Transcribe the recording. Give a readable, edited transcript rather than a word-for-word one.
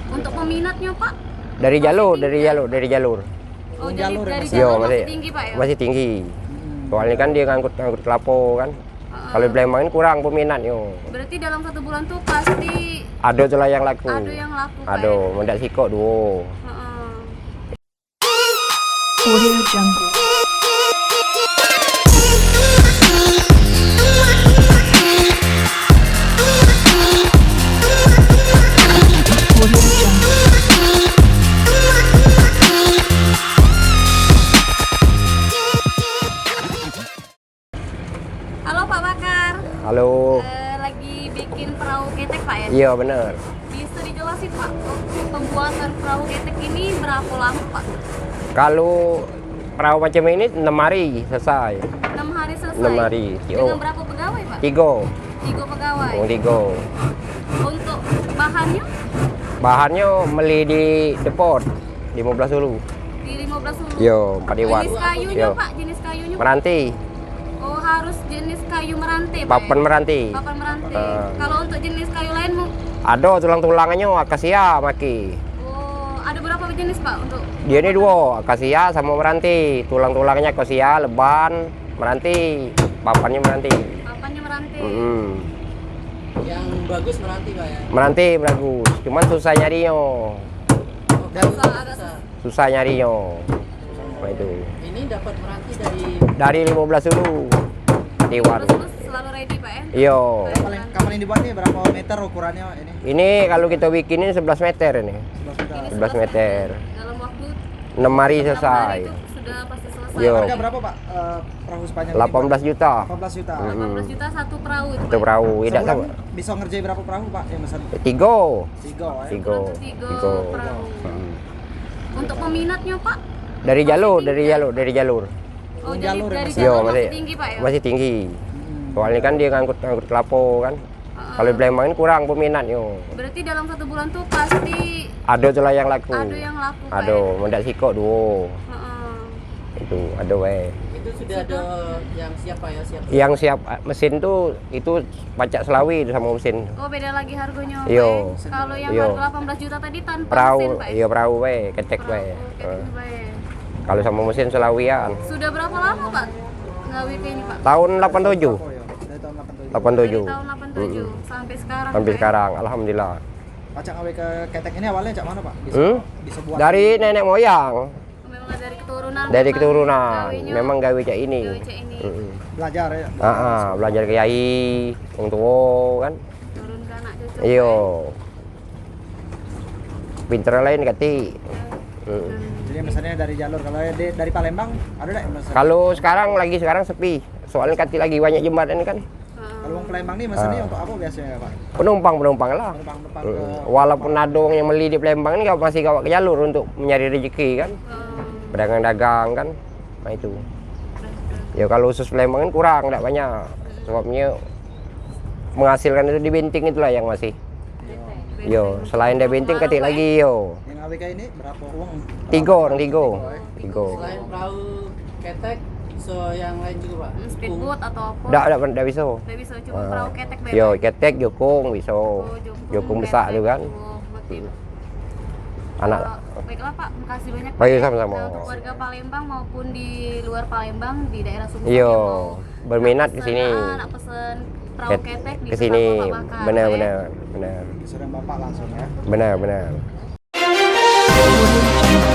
Untuk peminatnya Pak? Dari jalur. Oh, jadi dari Iya, jalur masih tinggi Pak ya? Masih tinggi. Soalnya kan dia ngangkut kelapo kan. Kalau di Palembang ini kurang peminatnya. Berarti dalam 1 bulan tuh pasti Ada celah yang laku. ada yang laku Pak Ada, ya? mendak sikok duo. Audio Jungle. Audio Jungle. Halo Pak Bakar. Halo. Lagi bikin perahu ketek Pak ya? Iya bener. Bisa dijelasin Pak, pembuatan perahu ketek ini berapa lama Pak? Kalau perahu macam ini 6 hari selesai. 6 hari selesai? 6 hari. Dengan berapa pegawai Pak? 3. 3 pegawai? 3. Untuk bahannya? Bahannya beli di depot 15 dulu. Di 15 dulu? Yo, padiwan. Jenis kayunya Yo. Pak, jenis kayunya? Meranti. Oh, harus jenis kayu meranti Pak Papan ya? meranti. Papan meranti. Ah. Kalau untuk jenis kayu lain Ada tulang-tulangannya akasia maki. oh, ada berapa jenis Pak untuk? Dia ini 2, akasia sama meranti. Tulang-tulangnya akasia, leban, meranti. Papannya meranti. Papannya meranti. Yang bagus meranti Pak ya? Meranti bagus. Cuman susah nyarinya. Agak Susah nyarinya. Nah, itu. Ini dapat meranti Dari 15 dulu. Padiwan. terus selalu ready Pak ya? Iyo. Kapal yang dibuat ini berapa meter ukurannya Pak, ini? Ini kalau kita bikinin 11 meter ini. 11 meter. Dalam waktu 6 hari 6 selesai. hari itu sudah pasti selesai. Yo. Harga berapa Pak perahu sepanjang 18 juta. 18 juta. 18 juta satu perahu itu. Itu perahu. Tidak tahu. Sebulan bisa ngerjain berapa perahu Pak yang pesan? 3. 3 ya. 3. Tiga perahu. Untuk peminatnya Pak? Dari jalur. Oh, Oh, jadi jalur ya, dari Mas? jalur Yo, masih tinggi Pak ya? Masih tinggi. Soalnya kan dia ngangkut kelapo kan. Kalau di Palembang ini kurang peminatnya. Berarti dalam 1 bulan tuh pasti Ada celah yang laku. ada yang laku Pak Ada, ya? mendak sikok duo. Heeh. Itu ada wae. itu sudah ada yang siap Pak ya? Yang siap mesin tuh itu pajak Selawi sama mesin. Oh, beda lagi harganya Pak Yo. ya? Kalau yang Yo. harga 18 juta tadi tanpa Perahu, mesin Pak ya? iya perahu wae, ketek Perahu wae. ketek Pak ya? Kalau sama mesin Selawian. Sudah berapa lama Pak ngawik ini Pak? Tahun 87. Oh ya, dari tahun 87. 87. Dari tahun 87 sampai sekarang Sampai Pak ya? sekarang, alhamdulillah. Pacak awe ke ketek ini awalnya cak mana Pak? Bisa buat. Dari nenek moyang, Memang dari keturunan. dari memang keturunan, gawinya memang gawe cak ini. gawe cak ini. Belajar ya. Belajar ke yai, wong tua kan. Turun ke anak cucu. Iyo. Pinter lain kati. Jadi misalnya dari jalur, kalau dari Palembang ada enggak yang pesan? Kalau sekarang sepi. Soalnya kati lagi banyak jembatan kan. Kalau wong Palembang nih mesennya untuk apa biasanya Pak? Penumpang lah. Penumpang ke Walaupun ada orang yang beli di Palembang ini masih kawat ke jalur untuk mencari rezeki kan. Pedagang-dagang kan. Nah itu. Ya kalau khusus Palembang kan kurang, tidak banyak. Sebabnya menghasilkan itu di Benting itulah yang masih. Yo, selain dari Benting ketik lagi yo. yang AWK ini berapa uang? 3. Selain perahu ketek, so yang lain juga Pak? Speedboat atau apa? Tidak bisa. Nggak bisa, cuma perahu ketek bebek. Yo, ketek, jokong bisa. Oh, Jokong besar ketek. tu kan. Oh, ngerti. Anak. Baiklah Pak, makasih banyak. Baik, Pak, ya. sama-sama. Nah, untuk warga Palembang maupun di luar Palembang di daerah Sumsel Yo, yang mau berminat ke pesen, sini. nak pesen perahu ketek bisa Ke sini. sama Pak Bakar, Benar. Disuruh Bapak langsung ya. Benar. Audio Jungle.